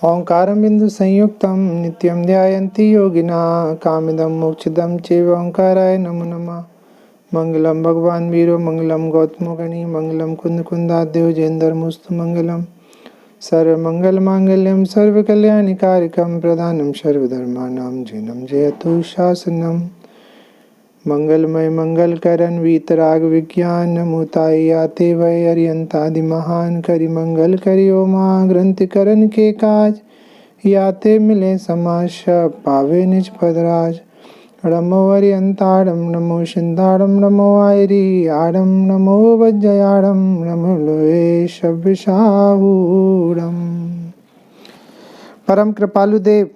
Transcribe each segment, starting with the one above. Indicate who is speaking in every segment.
Speaker 1: ओंकारं बिंदु संयुक्तं नित्यं ध्यायन्ति योगिना कामिदं मोक्षदं चैव ओंकाराय नमो नमः। मंगलम भगवान वीरो मंगलम गौतम गणी मंगलम कुंद कुंदाद्यो जयेंद्र मुस्तु मंगलम सर्वमंगल मांगल्यम सर्वकल्याणिकारिकं प्रधानम सर्वधर्माणां जिनं जयतु शासनम। मंगलमय मंगलकरण वीतराग विज्ञान मुताई आते वै अरियंतादि महान करि मंगल करियो माँ ग्रंथि करण के काज याते मिले समाश पावे निज पदराज। नमो अरियंताड़म नमो शिंदाड़म नमो आयरी आड़म नमो वज्रयाड़म नमो लोए शब्दशाहूड़म। परम कृपालु देव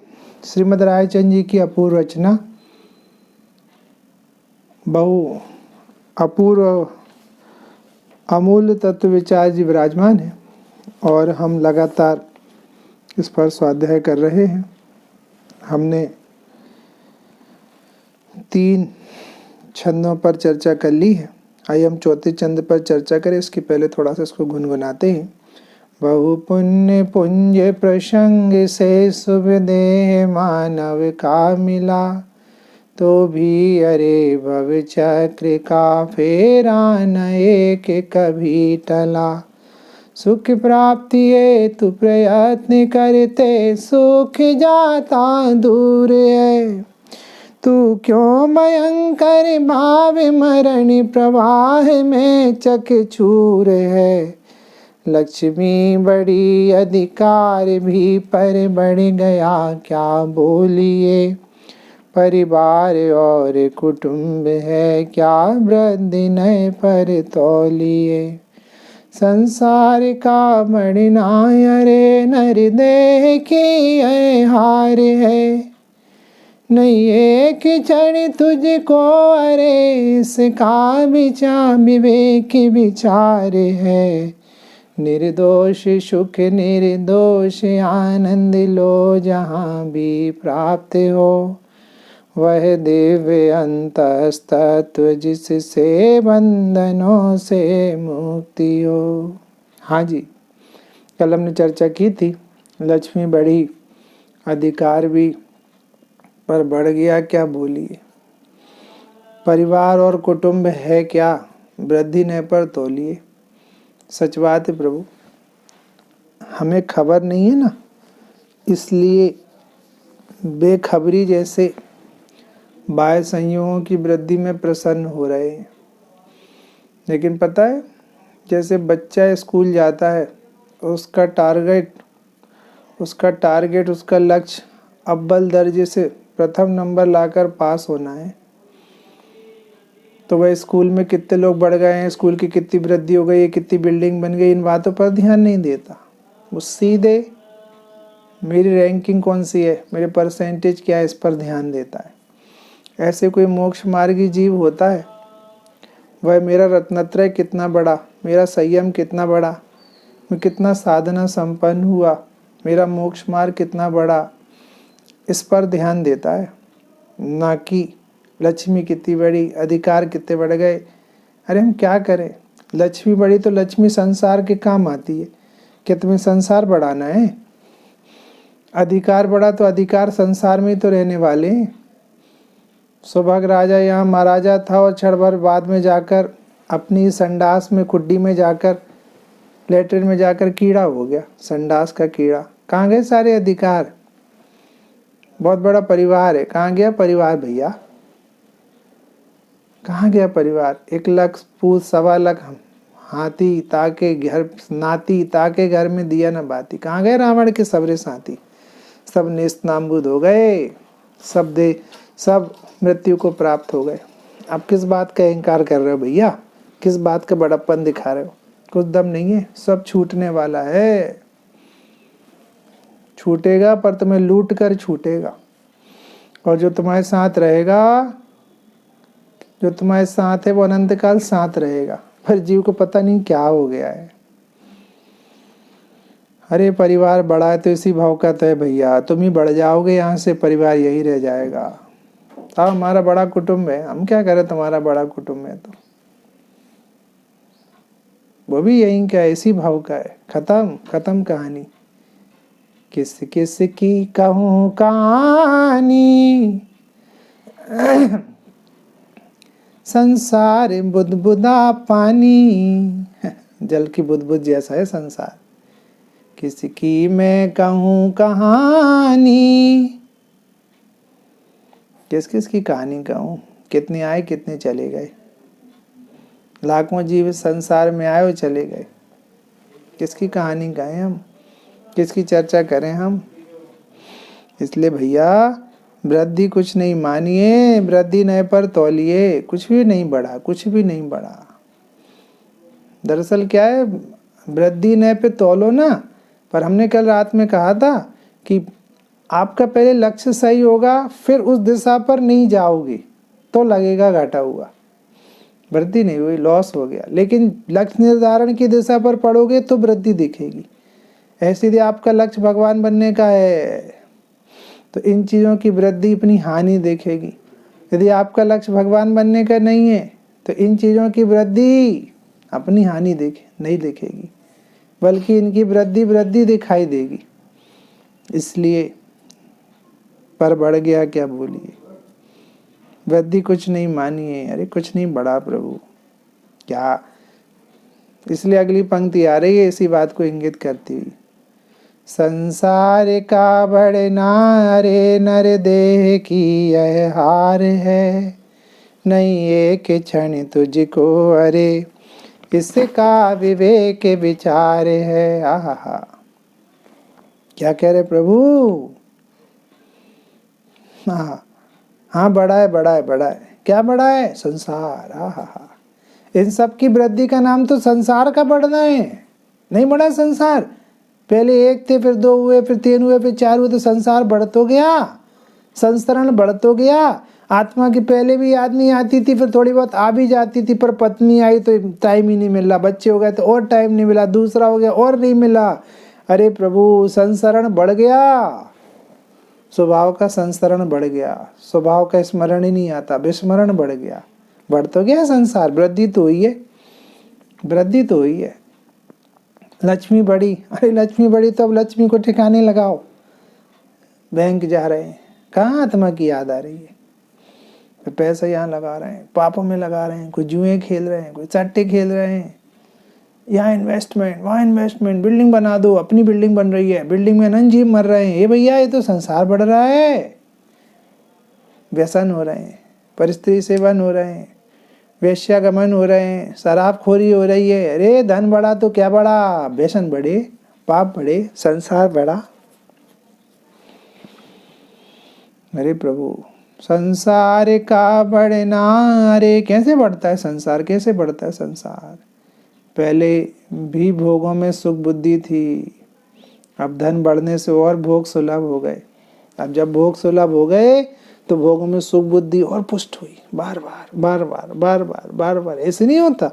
Speaker 1: श्रीमद् रायचंद जी की अपूर्व रचना, बहु अपूर्व अमूल्य तत्व विचार जी विराजमान है और हम लगातार इस पर स्वाध्याय कर रहे हैं। हमने 3 छंदों पर चर्चा कर ली है। आइए हम चौथे छंद पर चर्चा करें। इसके पहले थोड़ा सा इसको गुनगुनाते हैं। बहु पुण्य पुंज प्रसंग से शुभ देह मानव का मिला, तो भी अरे भव चक्र का फेरा न एक कभी टला। सुख प्राप्ति हेतु प्रयत्न करते सुख जाता दूर है, तू क्यों भयंकर भाव मरण प्रवाह में चकचूर है। लक्ष्मी बड़ी अधिकार भी पर बढ़ गया क्या बोलिए, परिवार और कुटुंब है क्या वृद्धि नए पर तौलिए। संसार का बढ़ना अरे नर देह की हार है, नहीं एक क्षण तुझको अरे इसका विवेक विचार है। निर्दोष सुख निर्दोष आनंद लो जहाँ भी प्राप्त हो, वह दिव्य अंतस्तत्व जिससे बंधनों से मुक्ति हो। हाँ जी, कल हमने चर्चा की थी लक्ष्मी बढ़ी अधिकार भी पर बढ़ गया क्या बोलिए, परिवार और कुटुंब है क्या वृद्धि न पर तौलिए। सच बात है प्रभु, हमें खबर नहीं है ना, इसलिए बेखबरी जैसे बाह्य संयोगों की वृद्धि में प्रसन्न हो रहे हैं। लेकिन पता है, जैसे बच्चा स्कूल जाता है, उसका टारगेट उसका लक्ष्य अव्वल दर्जे से प्रथम नंबर लाकर पास होना है। तो वह स्कूल में कितने लोग बढ़ गए हैं, स्कूल की कितनी वृद्धि हो गई है, कितनी बिल्डिंग बन गई, इन बातों पर ध्यान नहीं देता। वो सीधे मेरी रैंकिंग कौन सी है, मेरे परसेंटेज क्या है, इस पर ध्यान देता है। ऐसे कोई मोक्ष मार्गी जीव होता है, वह मेरा रत्नत्रय कितना बड़ा, मेरा संयम कितना बड़ा, मैं कितना साधना संपन्न हुआ, मेरा मोक्ष मार्ग कितना बड़ा, इस पर ध्यान देता है। ना कि लक्ष्मी कितनी बड़ी, अधिकार कितने बढ़ गए। अरे हम क्या करें, लक्ष्मी बड़ी तो लक्ष्मी संसार के काम आती है। क्या तुम्हें संसार बढ़ाना है? अधिकार बढ़ा तो अधिकार संसार में ही तो रहने वाले हैं। सौभाग राजा यहाँ महाराजा था और क्षण भर बाद में जाकर अपनी संडास में खुड्डी में जाकर लेटरिन में जाकर कीड़ा हो गया, संडास का कीड़ा। कहाँ गए सारे अधिकार? बहुत बड़ा परिवार है, कहाँ गया परिवार भैया? कहाँ गया परिवार? 1 लाख पूत 1.25 लाख हाथी ताके घर नाती ताके घर में दिया न बाती। कहाँ गए रावण के सबरे साथी? सब नेस्त नाबूद हो गए, सब मृत्यु को प्राप्त हो गए। आप किस बात का अहंकार कर रहे हो भैया? किस बात का बड़प्पन दिखा रहे हो? कुछ दम नहीं है, सब छूटने वाला है। छूटेगा पर तुम्हें लूट कर छूटेगा। और जो तुम्हारे साथ रहेगा, जो तुम्हारे साथ है वो अनंत काल साथ रहेगा। पर जीव को पता नहीं क्या हो गया है। अरे परिवार बड़ा है तो इसी भाव का तो है भैया, तुम ही बढ़ जाओगे यहाँ से, परिवार यही रह जाएगा। अब हमारा बड़ा कुटुंब है, हम क्या करें, तुम्हारा बड़ा कुटुंब है तो वो भी यही का इसी भाव का है। खत्म कहानी। किस किस की कहूँ कहानी, संसार बुदबुदा पानी, जल की बुदबुद जैसा है संसार। किसकी मैं कहूँ कहानी, किस किस की कहानी कहूँ, कितने आए कितने चले गए, लाखों जीव संसार में आए और चले गए, किसकी कहानी कहें हम, किसकी चर्चा करें हम। इसलिए भैया वृद्धि कुछ नहीं मानिए, वृद्धि नए पर तौलिए, कुछ भी नहीं बढ़ा, कुछ भी नहीं बढ़ा। दरअसल क्या है, वृद्धि नए पे तौलो ना, पर हमने कल रात में कहा था कि आपका पहले लक्ष्य सही होगा, फिर उस दिशा पर नहीं जाओगे तो लगेगा घाटा हुआ, वृद्धि नहीं हुई, लॉस हो गया। लेकिन लक्ष्य निर्धारण की दिशा पर पड़ोगे तो वृद्धि दिखेगी। ऐसे यदि आपका लक्ष्य भगवान बनने का है तो इन चीज़ों की वृद्धि अपनी हानि देखेगी। यदि आपका लक्ष्य भगवान बनने का नहीं है तो इन चीज़ों की वृद्धि अपनी हानि नहीं देखेगी, बल्कि इनकी वृद्धि दिखाई देगी। इसलिए पर बढ़ गया क्या बोलिए, वृद्धि कुछ नहीं मानिए, अरे कुछ नहीं बढ़ा प्रभु क्या। इसलिए अगली पंक्ति आ रही है इसी बात को इंगित करती हुई, संसार का बढ़ना रे नर देह की यह हार है, नहीं एक क्षण तुझको अरे इसका विवेक विचार है। आहा, क्या कह रहे प्रभु। हाँ बड़ा है, बड़ा है, बड़ा है, क्या बड़ा है, संसार। आहा, इन सब की वृद्धि का नाम तो संसार का बढ़ना है, नहीं बढ़ा संसार। पहले एक थे, फिर दो हुए, फिर तीन हुए, फिर चार हुए, तो संसार बढ़ तो गया, संस्तरण बढ़ तो गया। आत्मा की पहले भी याद नहीं आती थी, फिर थोड़ी बहुत आ भी जाती थी, पर पत्नी आई तो टाइम ही नहीं मिला, बच्चे हो गए तो और टाइम नहीं मिला, दूसरा हो गया और नहीं मिला। अरे प्रभु संसरण बढ़ गया, स्वभाव का संस्करण बढ़ गया, स्वभाव का स्मरण ही नहीं आता, विस्मरण बढ़ गया। बढ़ तो गया संसार, वृद्धि तो हुई है, वृद्धि तो हुई है। लक्ष्मी बढ़ी, अरे लक्ष्मी बढ़ी तो अब लक्ष्मी को ठिकाने लगाओ। बैंक जा रहे हैं, कहाँ आत्मा की याद आ रही है, फिर पैसा यहाँ लगा रहे हैं, पापों में लगा रहे हैं, कोई जुए खेल रहे हैं, कोई सट्टे खेल रहे हैं, यहाँ इन्वेस्टमेंट वहाँ इन्वेस्टमेंट, बिल्डिंग बना दो, अपनी बिल्डिंग बन रही है, बिल्डिंग में अनंत जीव मर रहे हैं। ये भैया ये तो संसार बढ़ रहा है, व्यसन हो रहे हैं, परिस्त्री सेवन हो रहे हैं, वेश्यागमन हो रहे हैं, शराबखोरी हो रही है। अरे धन बढ़ा तो क्या बढ़ा, व्यसन बढ़े, पाप बढ़े, संसार बढ़ा। अरे प्रभु संसार का बढ़ना, अरे कैसे बढ़ता है संसार, कैसे बढ़ता है संसार। पहले भी भोगों में सुख बुद्धि थी, अब धन बढ़ने से और भोग सुलभ हो गए। अब जब भोग सुलभ हो गए तो भोगों में सुख बुद्धि और पुष्ट हुई, बार बार बार बार बार बार बार बार। ऐसे नहीं होता,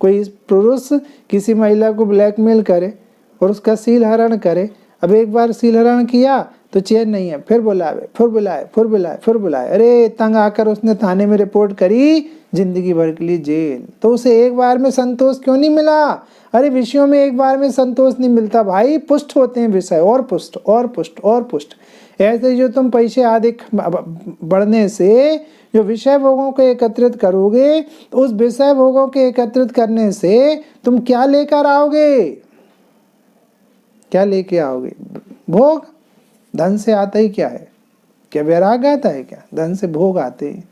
Speaker 1: कोई पुरुष किसी महिला को ब्लैकमेल करे और उसका सील हरण करे, अब एक बार सील हरण किया तो चैन नहीं है, फिर बुलावे, फिर बुलाए, फिर बुलाए, फिर बुलाए। अरे तंग आकर उसने थाने में रिपोर्ट करी, जिंदगी भर के लिए जेल। तो उसे एक बार में संतोष क्यों नहीं मिला। अरे विषयों में एक बार में संतोष नहीं मिलता भाई, पुष्ट होते हैं विषय, और पुष्ट और पुष्ट और पुष्ट। ऐसे जो तुम पैसे अधिक बढ़ने से जो विषय भोगों को एकत्रित करोगे, तो उस विषय भोगों के एकत्रित करने से तुम क्या लेकर आओगे, क्या लेके आओगे। भोग धन से आता ही क्या है, क्या वैराग आता है क्या, धन से भोग आते हैं।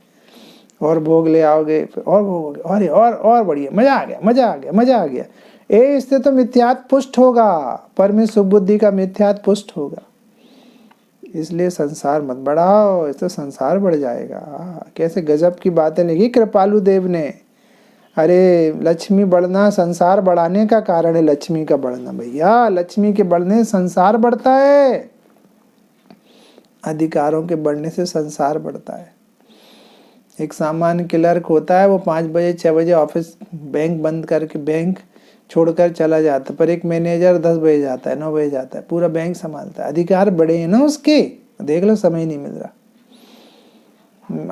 Speaker 1: और भोग ले आओगे, फिर और भोग, और बढ़िया, मजा आ गया, मजा आ गया, मजा आ गया। इससे तो मिथ्यात्व पुष्ट होगा, पर में सुख बुद्धि का मिथ्यात्व पुष्ट होगा। इसलिए संसार मत बढ़ाओ, इससे संसार बढ़ जाएगा। कैसे गजब की बातें लिखी कृपालु देव ने। अरे लक्ष्मी बढ़ना संसार बढ़ाने का कारण है, लक्ष्मी का बढ़ना भैया, लक्ष्मी के बढ़ने संसार बढ़ता है, अधिकारों के बढ़ने से संसार बढ़ता है। एक सामान्य क्लर्क होता है, वो 5 बजे 6 बजे ऑफिस बैंक बंद करके बैंक छोड़कर चला जाता है, पर एक मैनेजर 10 बजे जाता है, 9 बजे जाता है, पूरा बैंक संभालता है। अधिकार बड़े हैं ना उसके, देख लो समय नहीं मिल रहा।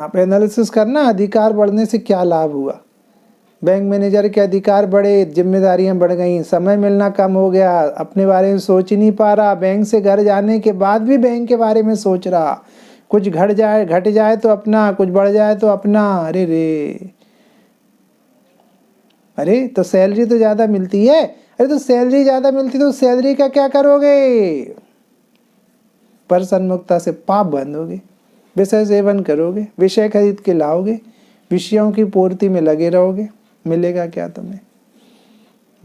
Speaker 1: आप एनालिसिस करना, अधिकार बढ़ने से क्या लाभ हुआ। बैंक मैनेजर के अधिकार बढ़े, जिम्मेदारियां बढ़ गई, समय मिलना कम हो गया, अपने बारे में सोच ही नहीं पा रहा, बैंक से घर जाने के बाद भी बैंक के बारे में सोच रहा, कुछ घट जाए तो अपना, कुछ बढ़ जाए तो अपना। अरे रे, अरे तो सैलरी तो ज्यादा मिलती है, अरे तो सैलरी ज्यादा मिलती तो सैलरी का क्या करोगे? पर सन्मुखता से पाप बंधोगे, विषय सेवन करोगे, विषय खरीद के लाओगे, विषयों की पूर्ति में लगे रहोगे, मिलेगा क्या तुम्हें?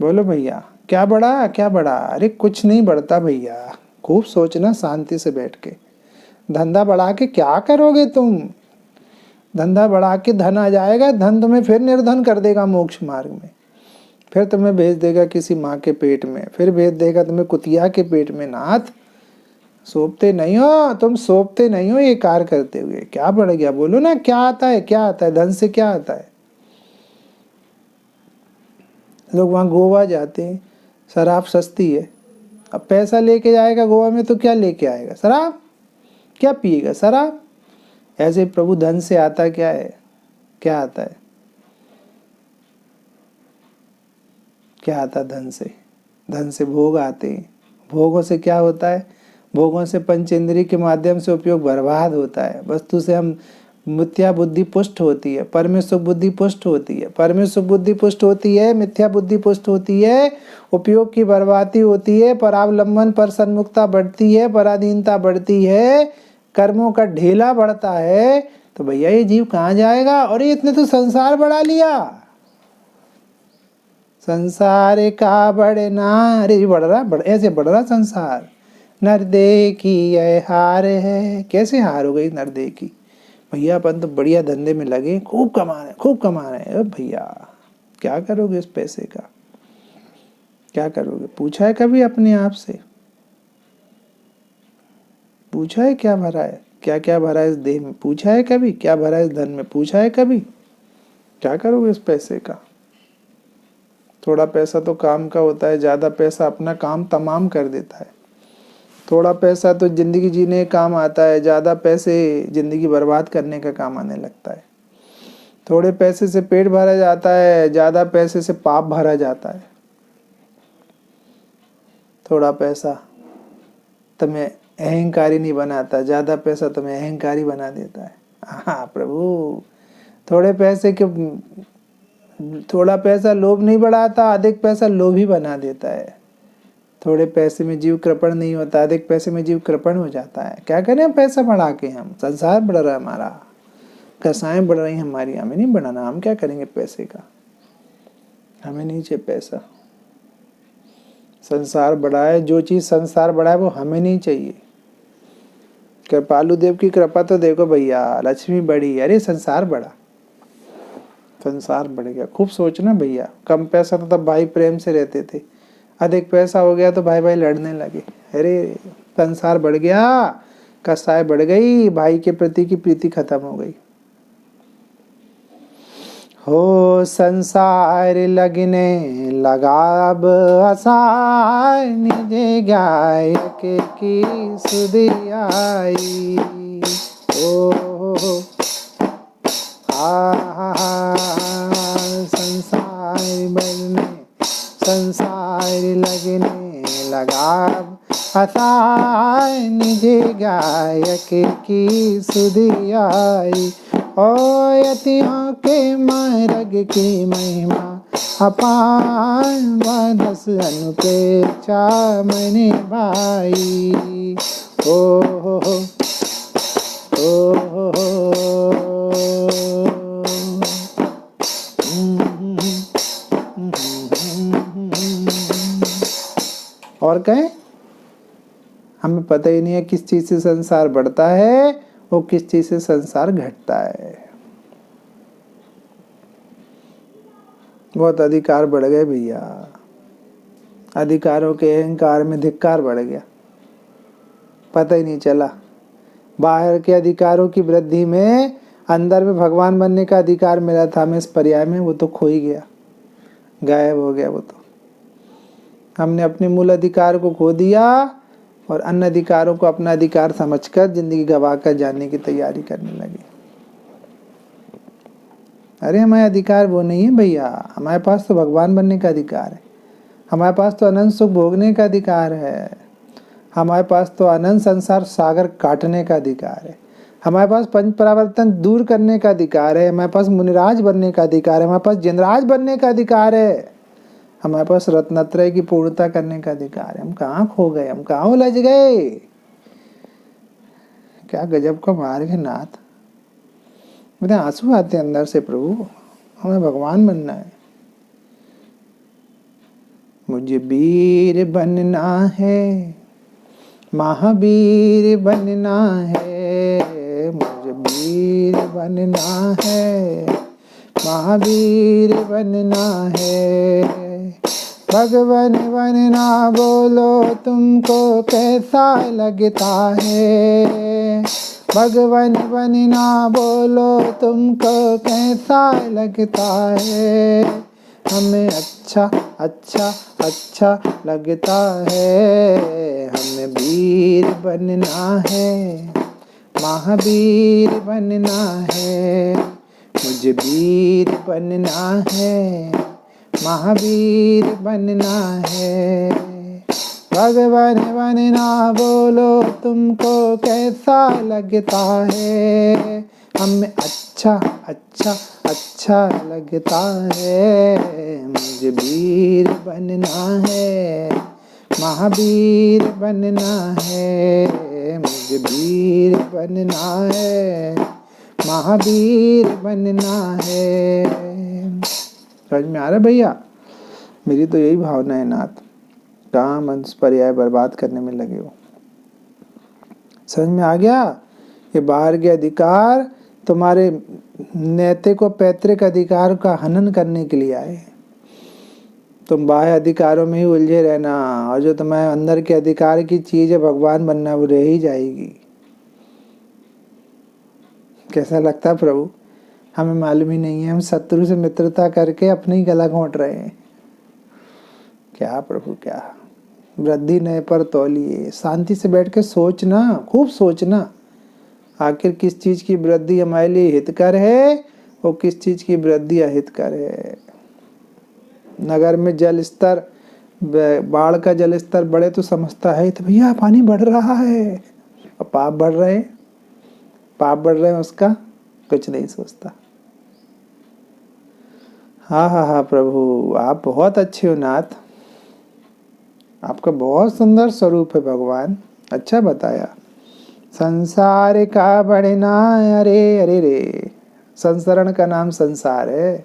Speaker 1: बोलो भैया, क्या बढ़ा, क्या बढ़ा? अरे कुछ नहीं बढ़ता भैया, खूब सोचना शांति से बैठ के। धंधा बढ़ा के क्या करोगे तुम? धंधा बढ़ा के धन आ जाएगा, धन तुम्हें फिर निर्धन कर देगा मोक्ष मार्ग में, फिर तुम्हें भेज देगा किसी माँ के पेट में, फिर भेज देगा तुम्हें कुतिया के पेट में। नाथ, सोपते नहीं हो तुम, सोपते नहीं हो ये कार्य करते हुए। क्या बढ़ गया? बोलो ना, क्या आता है, क्या आता है? धन से क्या आता है? लोग वहाँ गोवा जाते हैं, शराब सस्ती है, अब पैसा लेके जाएगा गोवा में तो क्या लेके आएगा? शराब। क्या पिएगा? शराब। ऐसे प्रभु धन से आता क्या है? क्या आता है? क्या आता धन से? धन से भोग आते हैं। भोगों से क्या होता है? भोगों से पंचेंद्रिय के माध्यम से उपयोग बर्बाद होता है। वस्तु से हम मिथ्या बुद्धि पुष्ट होती है, परमेश्वर बुद्धि पुष्ट होती है, परमेश्वर बुद्धि पुष्ट होती है, मिथ्या बुद्धि पुष्ट होती है, उपयोग की बर्बादी होती है, परावलंबन पर सन्मुखता बढ़ती है, पराधीनता बढ़ती है, कर्मों का ढेला बढ़ता है। तो भैया ये जीव कहाँ जाएगा? और ये इतने तो संसार बढ़ा लिया, संसार का बढ़ना, अरे बढ़ रहा, ऐसे बढ़ रहा संसार। नरदे की यह हार है। कैसे हार हो गई नरदे की? भैया अपन तो बढ़िया धंधे में लगे, खूब कमा रहे, खूब कमा रहे। भैया क्या करोगे इस पैसे का? क्या करोगे? पूछा है कभी अपने आप से? पूछा है क्या भरा है, क्या क्या भरा है इस देह में? पूछा है कभी क्या भरा है इस धन में? पूछा है कभी? क्या करोगे इस पैसे का? थोड़ा पैसा तो काम का होता है, ज्यादा पैसा अपना काम तमाम कर देता है। थोड़ा पैसा तो जिंदगी जीने का काम आता है, ज्यादा पैसे जिंदगी बर्बाद करने का काम आने लगता है। थोड़े पैसे से पेट भरा जाता है, ज्यादा पैसे से पाप भरा जाता है। थोड़ा पैसा तुम्हें अहंकारी नहीं बनाता, ज्यादा पैसा तुम्हें अहंकारी बना देता है। हाँ प्रभु, थोड़ा पैसा लोभ नहीं बढ़ाता, अधिक पैसा लोभी बना देता है। थोड़े पैसे में जीव कृपण नहीं होता, अधिक पैसे में जीव कृपण हो जाता है। क्या करें पैसा बढ़ा के? हम संसार बढ़ रहा है हमारा, कसाएं बढ़ रही हमारी, हमें नहीं बढ़ाना। हम क्या करेंगे पैसे का? हमें नहीं चाहिए पैसा। संसार बढ़ाए, जो चीज संसार बढ़ाए वो हमें नहीं चाहिए। कृपालु देव की कृपा तो देखो भैया, लक्ष्मी बढ़ी, अरे संसार बढ़ा, संसार बढ़ गया। खूब सोचना भैया, कम पैसा तो तब भाई प्रेम से रहते थे, अधिक पैसा हो गया तो भाई भाई लड़ने लगे। अरे संसार बढ़ गया, कसाई बढ़ गई, भाई के प्रति की प्रीति खत्म हो गई। हो संसार लगने लगा अब आसाय, निजे गायक की सुधि आई। ओ संसार लगने लगा असाय, निजे गायक की सुधि आई। ओ यतियों के मार्ग की महिमा अपार, वादस अनुपेक्षा मने भाई। ओ और कहें, हमें पता ही नहीं है किस चीज से संसार बढ़ता है और किस चीज से संसार घटता है। बहुत अधिकार बढ़ गए भैया, अधिकारों के अहंकार में धिक्कार बढ़ गया, पता ही नहीं चला। बाहर के अधिकारों की वृद्धि में अंदर में भगवान बनने का अधिकार मिला था हमें इस पर्याय में, वो तो खो ही गया, गायब हो गया। वो तो हमने अपने मूल अधिकार को खो दिया और अन्य अधिकारों को अपना अधिकार समझकर जिंदगी गवा कर जाने की तैयारी करने लगे। अरे हमारे अधिकार वो नहीं है भैया, हमारे पास तो भगवान बनने का अधिकार है, हमारे पास तो अनंत सुख भोगने का अधिकार है, हमारे पास तो अनंत संसार सागर काटने का अधिकार है, हमारे पास पंच परावर्तन दूर करने का अधिकार है, हमारे पास मुनिराज बनने का अधिकार है, हमारे पास जिनराज बनने का अधिकार है, हमारे पास रत्नत्रय की पूर्णता करने का अधिकार है। हम कहाँ खो गए, हम कहाँ उलझ गए। क्या गजब का मार्ग है नाथ। मेरे आंसू आते हैं अंदर से प्रभु, हमें भगवान बनना है। मुझे वीर बनना है, महावीर बनना है, मुझे वीर बनना है, महावीर बनना है। भगवान बनना बोलो तुमको कैसा लगता है, भगवान बनना बोलो तुमको कैसा लगता है। हमें अच्छा अच्छा अच्छा लगता है, हमें वीर बनना है, महावीर बनना है, मुझे वीर बनना है, महावीर बनना है। भगवान बनना बोलो तुमको कैसा लगता है, हमें अच्छा अच्छा अच्छा लगता है। मुझे वीर बनना है, महावीर बनना है, मुझे वीर बनना है, महावीर बनना है। समझ में आ रहा है भैया? मेरी तो यही भावना है नाथ। कहाँ मन पर्याय बर्बाद करने में लगे हो। समझ में आ गया? ये बाहर के अधिकार तुम्हारे नैतिक और पैतृक अधिकार का हनन करने के लिए आए। तुम बाह्य अधिकारों में ही उलझे रहना, और जो तुम्हारे अंदर के अधिकार की चीज है भगवान बनना, वो रह ही जाएगी। कैसा लगता है प्रभु? हमें मालूम ही नहीं है, हम शत्रु से मित्रता करके अपने ही गला घोंट रहे हैं। क्या प्रभु क्या। वृद्धि नए पर तौलिए। शांति से बैठ के सोचना, खूब सोचना, आखिर किस चीज की वृद्धि हमारे लिए हितकर है और किस चीज की वृद्धि अहितकर है। नगर में जल स्तर, बाढ़ का जल स्तर बढ़े तो समझता है तो भैया पानी बढ़ रहा है, और पाप बढ़ रहे, पाप बढ़ रहे हैं, उसका कुछ नहीं सोचता। हाँ हाँ हाँ प्रभु, आप बहुत अच्छे हो नाथ, आपका बहुत सुंदर स्वरूप है भगवान। अच्छा बताया। संसार का बढ़ना, अरे अरे रे, संसरण का नाम संसार है,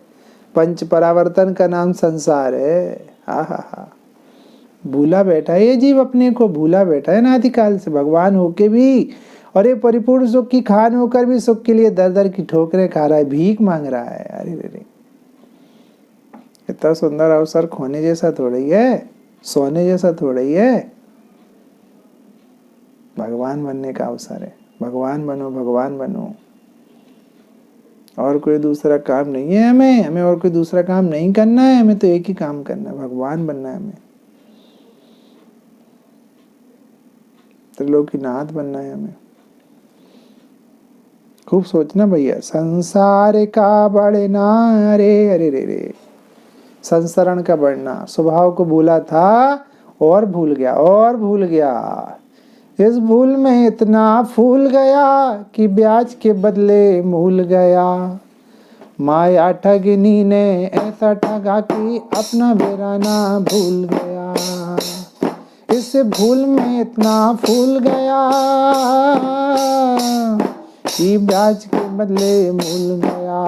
Speaker 1: पंच परावर्तन का नाम संसार है। हा हा हा, भूला बैठा है ये जीव, अपने को भूला बैठा है नादिकाल से, भगवान होके भी, और ये परिपूर्ण सुख की खान होकर भी सुख के लिए दर दर की ठोकरें खा रहा है, भीख मांग रहा है। अरे रे, इतना सुंदर अवसर खोने जैसा थोड़ी है, सोने जैसा थोड़ी है। भगवान बनने का अवसर है। भगवान बनो, भगवान बनो। और कोई दूसरा काम नहीं है हमें, हमें और कोई दूसरा काम नहीं करना है, हमें तो एक ही काम करना है, भगवान बनना है हमें, त्रिलोकीनाथ बनना है हमें। खूब सोचना भैया। संसार का बढ़ना, अरे अरे रे रे, संसरण का बढ़ना, स्वभाव को भूला था और भूल गया, और भूल गया। इस भूल में इतना फूल गया कि ब्याज के बदले मूल गया। माया ठगनी ने ऐसा ठगा कि अपना बेराना भूल गया। इस भूल में इतना फूल गया कि ब्याज के बदले मूल गया।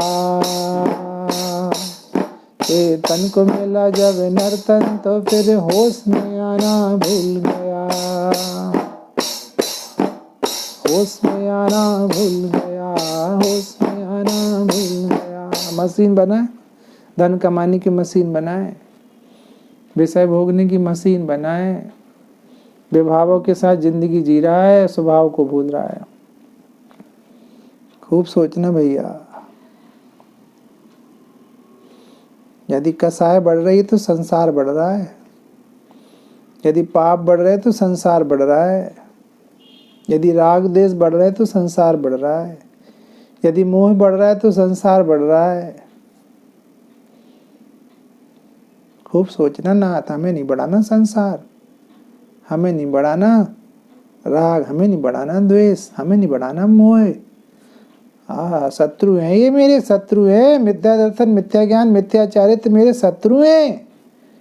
Speaker 1: ये तन को मिला जब नर्तन तो फिर होश में आना भूल गया, होश में आना भूल गया, होश में आना भूल गया। मशीन बनाए, धन कमाने की मशीन बनाए, विषय भोगने की मशीन बनाए, विभावों के साथ जिंदगी जी रहा है, स्वभाव को भूल रहा है। खूब सोचना भैया। यदि कसाय बढ़ रही है तो संसार बढ़ रहा है, यदि पाप बढ़ रहे तो संसार बढ़ रहा है, यदि राग देश बढ़ रहे तो संसार बढ़ रहा है, यदि मोह बढ़ रहा है तो संसार बढ़ रहा है, खूब सोचना नाथ, हमें नहीं बढ़ाना संसार, हमें नहीं बढ़ाना राग, हमें नहीं बढ़ाना द्वेष, हमें नहीं बढ़ाना मोह। शत्रु हैं ये, मेरे शत्रु है। मिथ्या दर्शन, मिथ्या ज्ञान, मिथ्याचारित्र मेरे शत्रु हैं।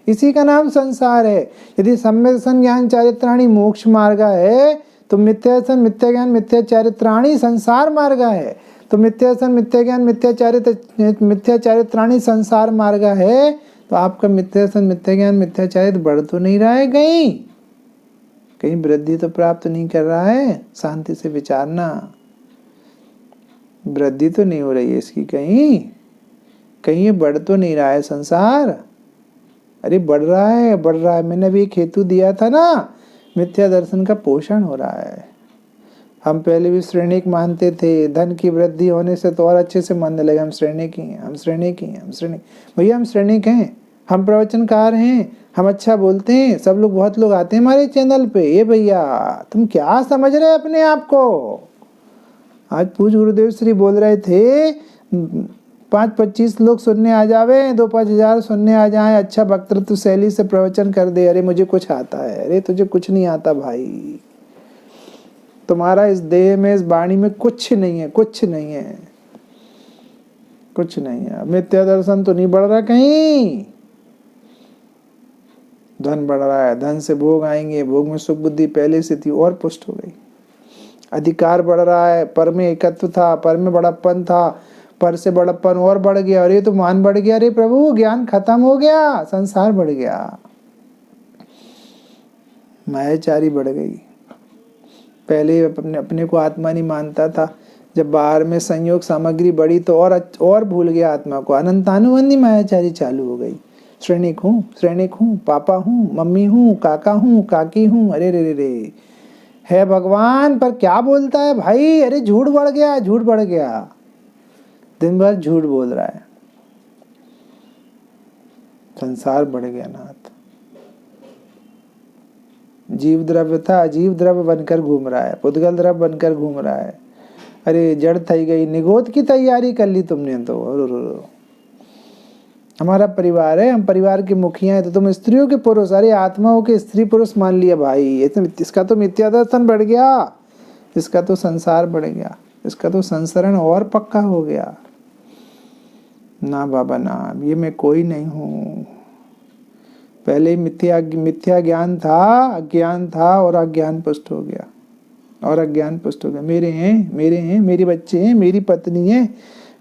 Speaker 1: इसी का नाम संसार है। यदि सम्यक दर्शन ज्ञान चारित्राणी मोक्ष मार्ग है तो मिथ्या दर्शन, मिथ्या ज्ञान, मिथ्याचारित्राणी संसार मार्ग है। तो मिथ्या दर्शन, मिथ्या ज्ञान, मिथ्याचारित्राणी संसार मार्ग है। तो आपका मिथ्या दर्शन, मिथ्या ज्ञान, मिथ्याचारित्र बढ़ तो नहीं रहा है, कहीं कहीं वृद्धि तो प्राप्त नहीं कर रहा है। शांति से विचारना, वृद्धि तो नहीं हो रही है इसकी, कहीं कहीं ये बढ़ तो नहीं रहा है संसार। अरे बढ़ रहा है, बढ़ रहा है। मैंने अभी एक हेतु दिया था ना, मिथ्या दर्शन का पोषण हो रहा है। हम पहले भी श्रेणिक मानते थे, धन की वृद्धि होने से तो और अच्छे से मानने लगे हम श्रेणिक ही हैं, हम श्रेणिक ही हैं, हम श्रेणिक। भैया हम श्रेणिक हैं, हम प्रवचनकार हैं, हम अच्छा बोलते हैं, सब लोग, बहुत लोग आते हैं हमारे चैनल पे। ये भैया तुम क्या समझ रहे अपने आप को? आज पूज्य गुरुदेव श्री बोल रहे थे 5-25 लोग सुनने आ जावे, 2-5 हजार सुनने आ जाए, अच्छा वक्तृत्व शैली से प्रवचन कर दे, अरे मुझे कुछ आता है। अरे तुझे कुछ नहीं आता भाई, तुम्हारा इस देह में, इस वाणी में कुछ नहीं है, कुछ नहीं है, कुछ नहीं है। मिथ्या दर्शन तो नहीं बढ़ रहा कहीं, धन बढ़ रहा है, धन से भोग आएंगे, भोग में सुख बुद्धि पहले से थी और पुष्ट हो गई। अधिकार बढ़ रहा है, पर में एकत्व था, पर में बड़प्पन था, पर से बड़प्पन और बढ़ गया। अरे तो मान बढ़ गया, अरे प्रभु ज्ञान खत्म हो गया, संसार बढ़ गया, मायाचारी बढ़ गई। पहले अपने को आत्मा नहीं मानता था, जब बाहर में संयोग सामग्री बढ़ी तो और भूल गया आत्मा को। अनंतानुबंधी मायाचारी चालू हो गई। श्रेणिक हूँ, पापा हूँ, मम्मी हूँ, काका हूँ, काकी हूँ। अरे रे रे रे, है भगवान पर क्या बोलता है भाई? अरे झूठ बढ़ गया, झूठ बढ़ गया, दिन भर झूठ बोल रहा है, संसार बढ़ गया नाथ। जीव द्रव्य था, अजीव द्रव्य बनकर घूम रहा है, पुद्गल द्रव्य बनकर घूम रहा है। अरे जड़ थई गई, निगोद की तैयारी कर ली तुमने तो। हमारा परिवार है, हम परिवार के मुखिया हैं, तो तुम स्त्रियों के पुरुष, अरे आत्माओं के स्त्री पुरुष मान लिया भाई। इसका तो मिथ्या दर्शन बढ़ गया, इसका तो संसार बढ़ गया, इसका तो संसरण और पक्का हो गया। ना बाबा ना, ये मैं कोई नहीं हूँ। पहले मिथ्या ज्ञान था, अज्ञान था, और अज्ञान पुष्ट हो गया, और अज्ञान पुष्ट हो गया। मेरे हैं, मेरे बच्चे हैं, मेरी पत्नी है,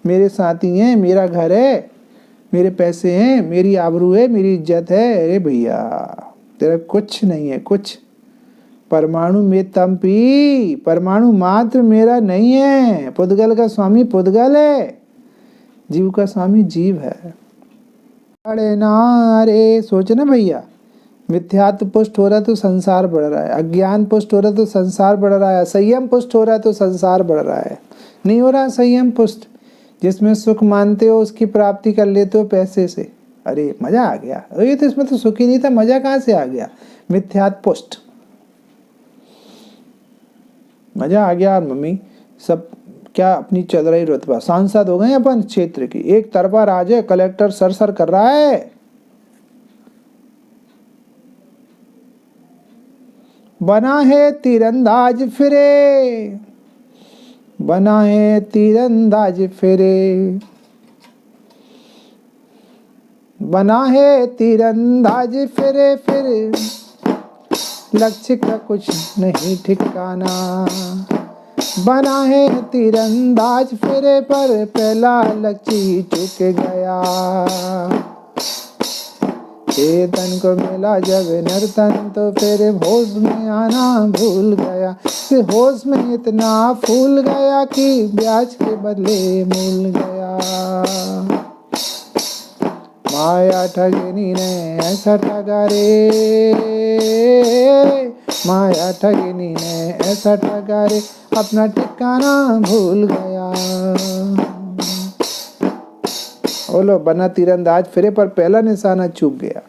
Speaker 1: मेरे साथी हैं, मेरा घर है, मेरे पैसे हैं, मेरी आबरू है, मेरी इज्जत है। अरे भैया तेरा कुछ नहीं है, कुछ। परमाणु में तंपी, परमाणु मात्र मेरा नहीं है। पुद्गल का स्वामी पुद्गल है, जीव का स्वामी जीव है। अरे ना, अरे सोचना भैया, मिथ्यात्व पुष्ट हो रहा है तो संसार बढ़ रहा है, अज्ञान पुष्ट हो रहा है तो संसार बढ़ रहा है, संयम पुष्ट हो रहा है तो संसार बढ़ रहा है। नहीं हो रहा संयम पुष्ट, जिसमें सुख मानते हो उसकी प्राप्ति कर लेते हो पैसे से। अरे मजा आ गया, ये तो इसमें तो सुख ही नहीं था, मजा कहाँ से आ गया? मिथ्यात्व पुष्ट, मजा आ गया। और मम्मी सब क्या अपनी चल रही रुतबा, सांसद हो गए अपन क्षेत्र की, एक तरफा राज है, कलेक्टर सर कर रहा है। बना है तीरंदाज फिरे, बना है तीरंदाज फिरे, बना है तीरंदाज फिरे, फिर लक्ष्य का कुछ नहीं ठिकाना। बना है तीरंदाज फिरे, पर पहला लक्ष्य ही चुक गया। चेतन को मिला जब नर्तन, तो फिर होश में आना भूल गया। फिर होश में इतना फूल गया कि ब्याज के बदले मूल गया। माया ठगनी ने ऐसा ठगा रे, माया ठगनी ने ऐसा ठगा रे, अपना ठिकाना भूल गया। बोलो, बना तीरंदाज फिरे, पर पहला निशाना चूक गया।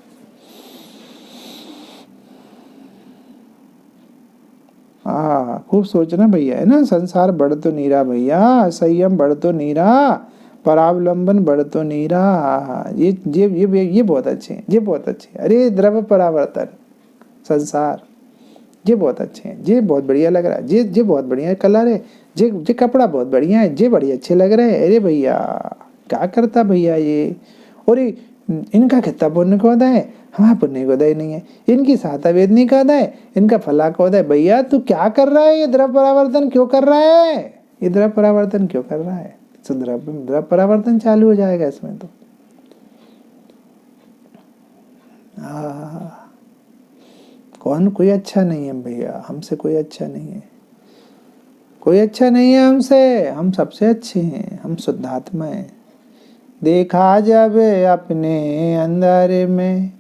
Speaker 1: खूब सोचना भैया, है ना। संसार बढ़ तो नहीं रहा भैया, संयम बढ़ तो नहीं रहा, परावलंबन बढ़ तो नहीं रहा। ये बहुत अच्छे हैं, ये बहुत अच्छे हैं। अरे द्रव्य परावर्तन संसार, ये बहुत अच्छे हैं, ये बहुत बढ़िया लग रहा है, ये बहुत बढ़िया कलर है, ये कपड़ा बहुत बढ़िया है, ये बड़े अच्छे लग रहे हैं। अरे भैया क्या करता भैया ये, और इनका कितना पुण्य का होता है, हमारा पुण्य का उदय नहीं है, इनकी सहायता वेदनी का होता है, इनका फला का होता है। भैया तू क्या कर रहा है, ये द्रव्य परावर्तन क्यों कर रहा है, ये द्रव्य परावर्तन क्यों कर रहा है। तो द्रव्य परावर्तन चालू हो जाएगा इसमें तो। कौन, कोई अच्छा नहीं है भैया, हमसे कोई अच्छा नहीं है, कोई अच्छा नहीं है हमसे, हम सबसे अच्छे हैं, हम शुद्धात्मा हैं। देखा जब अपने अंदर में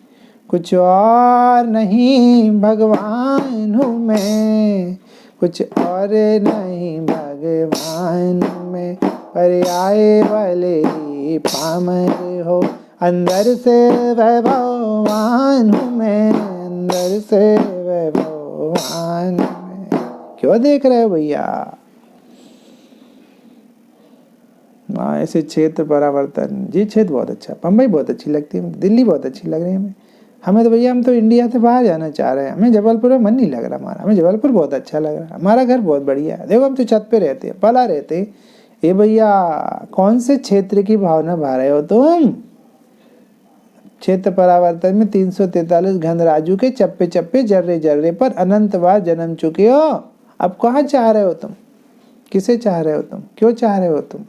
Speaker 1: कुछ और नहीं भगवान हूँ मैं, कुछ और नहीं भगवान में, पर आए वाले ही पामर हो, अंदर से वैभवान हूँ मैं, अंदर से वैभवान में। क्यों देख रहे हो भैया। ऐसे क्षेत्र परावर्तन, जी क्षेत्र बहुत अच्छा, बम्बई बहुत अच्छी लगती है, दिल्ली बहुत अच्छी लग रही है हमें तो भैया। हम तो इंडिया से बाहर जाना चाह रहे हैं, हमें जबलपुर में मन नहीं लग रहा हमारा, हमें जबलपुर बहुत अच्छा लग रहा है, हमारा घर बहुत बढ़िया है। देखो हम तो छत पे रहते हैं, पला रहते हैं। ये भैया कौन से क्षेत्र की भावना भा रहे हो तुम। क्षेत्र परावर्तन में 343 घनराजू के चप्पे चप्पे जर्रे जर्रे पर अनंत बार जन्म चुके हो। अब कहाँ चाह रहे हो तुम, किसे चाह रहे हो तुम, क्यों चाह रहे हो तुम।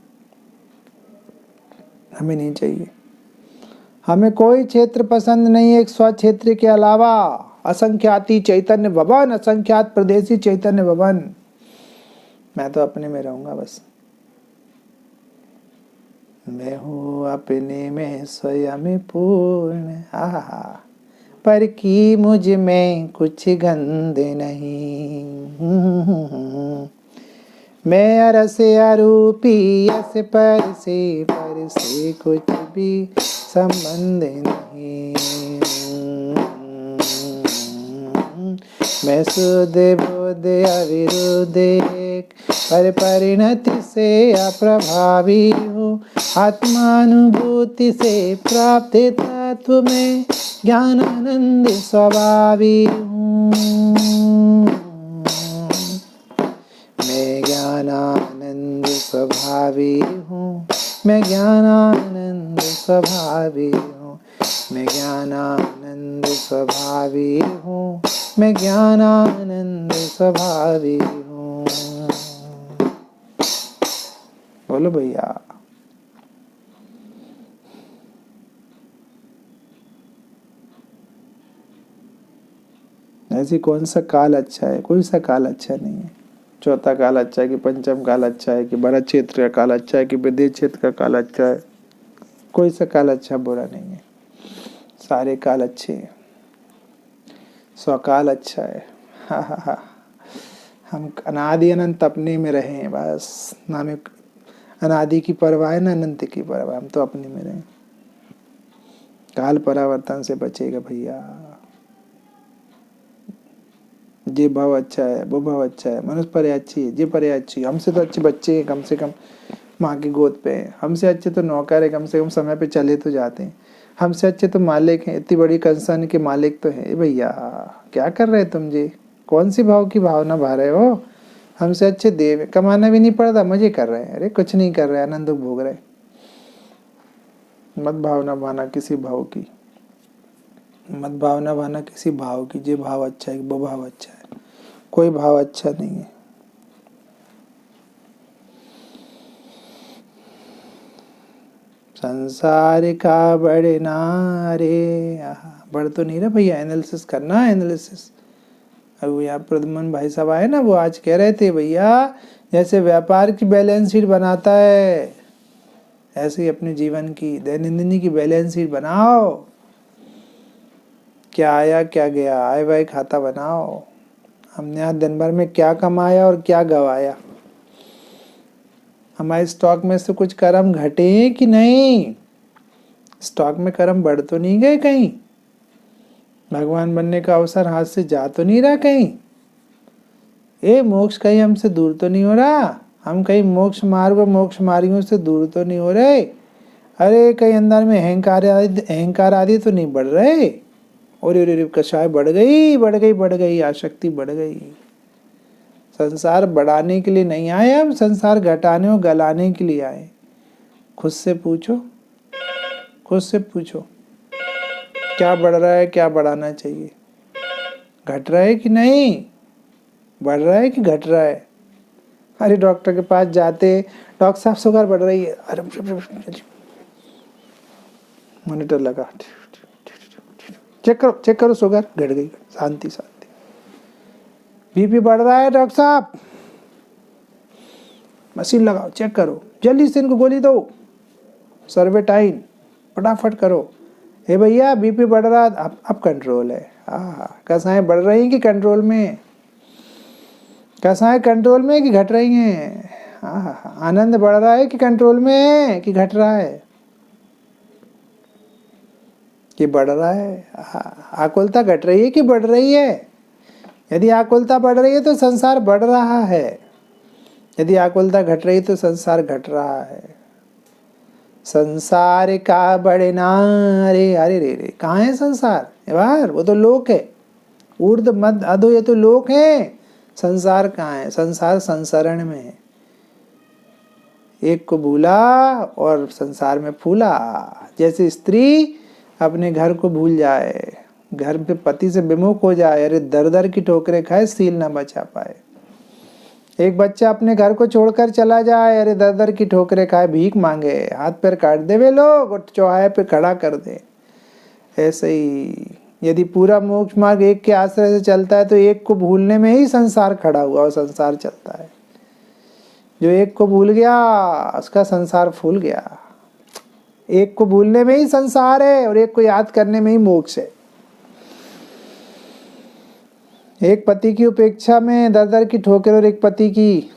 Speaker 1: हमें नहीं चाहिए, हमें कोई क्षेत्र पसंद नहीं है एक स्व क्षेत्र के अलावा। असंख्याति चैतन्य भवन, असंख्यात प्रदेशी चैतन्य भवन। मैं तो अपने में रहूंगा बस, मैं हूँ अपने में स्वयं पूर्ण। पर की मुझ में कुछ गंध नहीं, मैं अरस अरूपी यस पर से कुछ भी संबंध नहीं। मैं शुद्ध बुद्ध अविरुद्ध एक, पर परिणति से अप्रभावी हूँ, आत्मानुभूति से प्राप्त तत्व में ज्ञानानंद स्वभावी हूँ। मैं ज्ञानानंद स्वभावी हूँ, मैं ज्ञानानंद स्वभावी हूँ, मैं ज्ञानानंद स्वभावी हूँ, मैं ज्ञानानंद स्वभावी हूँ। बोलो भैया। ऐसी कौन सा काल अच्छा है, कोई सा काल अच्छा नहीं है। चौथा काल अच्छा है कि पंचम काल अच्छा है कि भरत क्षेत्र का काल अच्छा है कि विदेश क्षेत्र का काल अच्छा है, कोई सा काल अच्छा बुरा नहीं है, सारे काल अच्छे हैं। स्वकाल अच्छा है। हा। हम अनादि अनंत अपने में रहे हैं बस, ना हमें अनादि की परवाह है ना अनंत की परवाह, हम तो अपने में रहे। काल परावर्तन से बचेगा भैया। ये भाव अच्छा है, वो भाव अच्छा है, मनुष्य पर्याय अच्छी है, ये पर्याय अच्छी है। हमसे तो अच्छे बच्चे हैं, कम से कम माँ की गोद पे हैं। हमसे अच्छे तो नौकर है, कम से कम समय पे चले तो जाते हैं। हमसे अच्छे तो मालिक हैं, इतनी बड़ी कंसर्न के मालिक तो है। भैया क्या कर रहे तुम जी, कौन सी भाव की भावना भा रहे हो। हमसे अच्छे देव, कमाना भी नहीं पड़ता, मजे कर रहे हैं। अरे कुछ नहीं कर रहे, आनंद भोग रहे। मत भावना भाना किसी भाव की, मत भावना भाना किसी भाव की। जे भाव अच्छा है वो भाव अच्छा है, कोई भाव अच्छा नहीं है। संसार का बढ़ना रे, बढ़ तो नहीं रहा भैया, एनालिसिस करना है, एनालिसिस। अब यहाँ प्रद्युमन भाई साहब आए ना, वो आज कह रहे थे भैया जैसे व्यापार की बैलेंस शीट बनाता है, ऐसे ही अपने जीवन की दैनंदिनी की बैलेंस शीट बनाओ। क्या आया क्या गया, आय वाय खाता बनाओ। हमने आज दिन भर में क्या कमाया और क्या गवाया, हमारे स्टॉक में से कुछ कर्म घटे कि नहीं, स्टॉक में कर्म बढ़ तो नहीं गए कहीं, भगवान बनने का अवसर हाथ से जा तो नहीं रहा कहीं, ये मोक्ष कहीं हमसे दूर तो नहीं हो रहा। हम कहीं मोक्ष मार्ग और मोक्ष मार्गियों से दूर तो नहीं हो रहे? अरे कहीं अंदर में अहंकार आदि तो नहीं बढ़ रहे? और कषाय बढ़ गई, बढ़ गई, बढ़ गई, आसक्ति बढ़ गई। संसार बढ़ाने के लिए नहीं आए हम, संसार घटाने और गलाने के लिए आए। खुद से पूछो, खुद से पूछो, क्या बढ़ रहा है, क्या बढ़ाना चाहिए? घट रहा है कि नहीं? बढ़ रहा है कि घट रहा है? अरे डॉक्टर के पास जाते, डॉक्टर साहब शुगर बढ़ रही है, अरे मॉनिटर लगा, चेक करो, चेक करो, शुगर घट गई, शांति शांति। बीपी बढ़ रहा है डॉक्टर साहब, मशीन लगाओ, चेक करो, जल्दी से इनको गोली दो, सर्वेटाइन फटाफट करो। हे भैया बीपी बढ़ रहा, अब कंट्रोल है। कसाएं बढ़ रही कि कंट्रोल में? कसाएं कंट्रोल में कि घट रही हैं? आनंद बढ़ रहा है कि कंट्रोल में है कि घट रहा है कि बढ़ रहा है? आकुलता घट रही है कि बढ़ रही है? यदि आकुलता बढ़ रही है तो संसार बढ़ रहा है, यदि आकुलता घट रही है तो संसार घट रहा है। संसार का बढ़ना, अरे अरे रे रे, कहाँ है संसार यार? वो तो लोक है, ऊर्ध्व मध्य अधो, ये तो लोक है। संसार कहाँ है? संसार संसरण में है। एक को भूला और संसार में फूला। जैसे स्त्री अपने घर को भूल जाए, घर पे पति से विमुख हो जाए, अरे दर दर की ठोकरें खाए, सील न बचा पाए। एक बच्चा अपने घर को छोड़कर चला जाए, अरे दर दर की ठोकरें खाए, भीख मांगे, हाथ पैर काट दे वे लोग और चौराहे पे खड़ा कर दे। ऐसे ही यदि पूरा मोक्ष मार्ग एक के आश्रय से चलता है तो एक को भूलने में ही संसार खड़ा हुआ और संसार चलता है। जो एक को भूल गया उसका संसार फूल गया। एक को भूलने में ही संसार है और एक को याद करने में ही मोक्ष है। एक पति की उपेक्षा में दर दर की ठोकर और एक पति की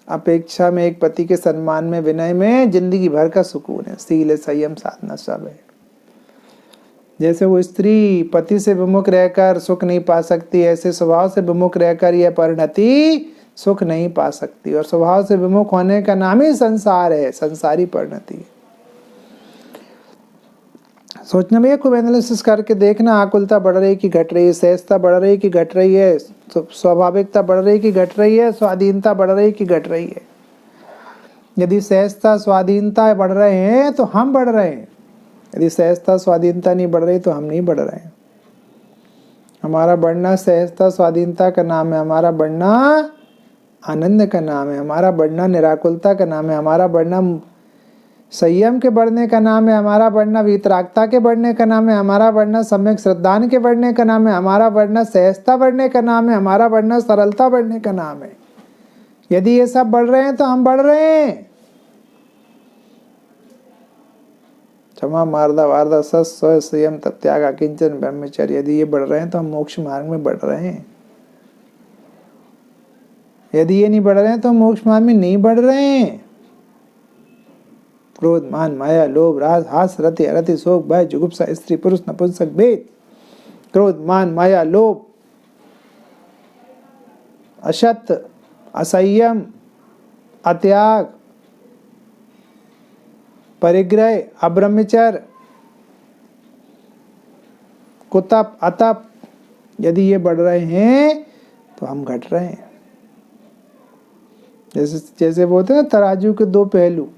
Speaker 1: अपेक्षा में, एक पति के सम्मान में, विनय में जिंदगी भर का सुकून है। शील, संयम, साधना सब है। जैसे वो स्त्री पति से विमुख रहकर सुख नहीं पा सकती, ऐसे स्वभाव से विमुख रहकर यह परिणति सुख नहीं पा सकती। और स्वभाव से विमुख होने का नाम ही संसार है, संसारी परिणति। सोचना भैया, खूब एनालिसिस करके देखना, आकुलता बढ़ रही कि घट रही है, सहजता बढ़ रही कि घट रही है, स्वाभाविकता बढ़ रही कि घट रही है, स्वाधीनता बढ़ रही कि घट रही है। यदि सहजता स्वाधीनता बढ़ रहे हैं तो हम बढ़ रहे हैं, यदि सहजता स्वाधीनता नहीं बढ़ रही तो हम नहीं बढ़ रहे हैं। हमारा बढ़ना सहजता स्वाधीनता का नाम है, हमारा बढ़ना आनंद का नाम है, हमारा बढ़ना निराकुलता का नाम है, हमारा बढ़ना संयम के बढ़ने का नाम है, हमारा बढ़ना वीतरागता के बढ़ने का नाम है, हमारा बढ़ना सम्यक श्रद्धान के बढ़ने का नाम है, हमारा बढ़ना सहजता बढ़ने का नाम है, हमारा बढ़ना सरलता बढ़ने का नाम है। यदि ये सब बढ़ रहे हैं तो हम बढ़ रहे हैं। क्षमा मार्दा वार्दा सत स्व संयम तप त्याग अकिंचन ब्रह्मचर्य, यदि ये बढ़ रहे हैं तो हम मोक्ष मार्ग में बढ़ रहे हैं। यदि ये नहीं बढ़ रहे हैं तो हम मोक्ष मार्ग में नहीं बढ़ रहे हैं। क्रोध, मान, माया, लोभ, राग, हास, रति, अरति, शोक, भय, जुगुप्सा, स्त्री पुरुष नपुंसक भेद, क्रोध, मान, माया, लोभ, असत, असंयम, अत्याग, परिग्रह, अब्रह्मचर्य, कुतप, अतप, यदि ये बढ़ रहे हैं तो हम घट रहे हैं। जैसे बोलते हैं ना, तराजू के दो पहलू,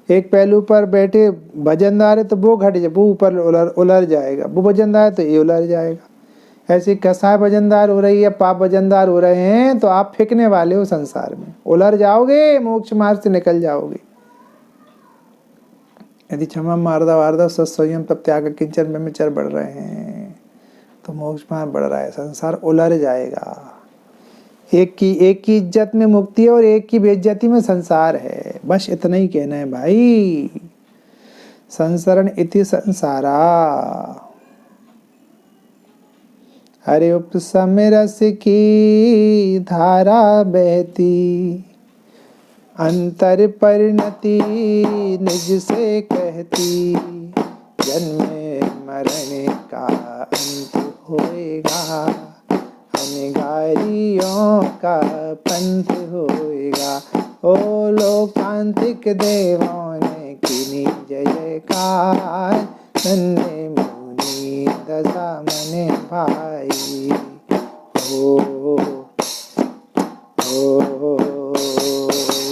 Speaker 1: एक पहलू पर बैठे वजनदार है तो वो घट जाए, वो ऊपर उलर जाएगा, वो वजनदार है तो ये उलर जाएगा। ऐसे कसाय वजनदार हो रही है, पाप वजनदार हो रहे हैं तो आप फेंकने वाले हो संसार में, उलर जाओगे, मोक्ष मार्ग से निकल जाओगे। यदि क्षमा मार्दा वार्दा सत संयम तप त्याग किंचन ब्रह्मचर्य बढ़ रहे हैं तो मोक्ष मार्ग बढ़ रहा है, संसार उलर जाएगा। एक की इज्जत में मुक्ति है और एक की बेइज्जती में संसार है। बस इतना ही कहना है भाई। संसरण इति संसारा, हरे उपसम रस की धारा बहती, अंतर परिणति निज से कहती, जन्म मरण का अंत होएगा, ज्ञानिगारियों का पंथ होएगा। ओ लोकांतिक देवों ने कीनी जय जयकार, धन्य मुनि दशा मने भाई। ओ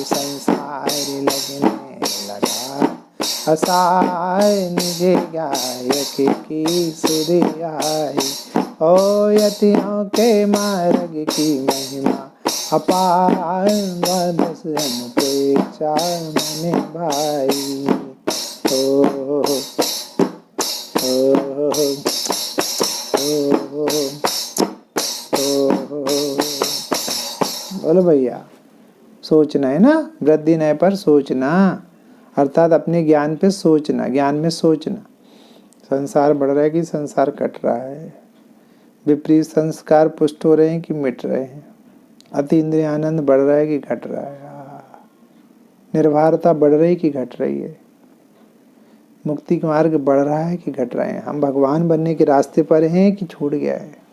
Speaker 1: संसार लगने लगा असार, निज गायक की सुर आई। ओ यतियों के मार्ग की महिमा अपार, द्वादश अनुपेक्षा मने भाई। ओ बोलो भैया, सोचना है ना, वृद्धि नए पर सोचना, अर्थात अपने ज्ञान पे सोचना, ज्ञान में सोचना। संसार बढ़ रहा है कि संसार कट रहा है, विपरीत संस्कार पुष्ट हो रहे हैं कि मिट रहे हैं, अति इंद्रिय आनंद बढ़ रहा है कि घट रहा है, निर्भरता बढ़ रही कि घट रही है, मुक्ति का मार्ग बढ़ रहा है कि घट रहे हैं, हम भगवान बनने के रास्ते पर हैं कि छूट गया है।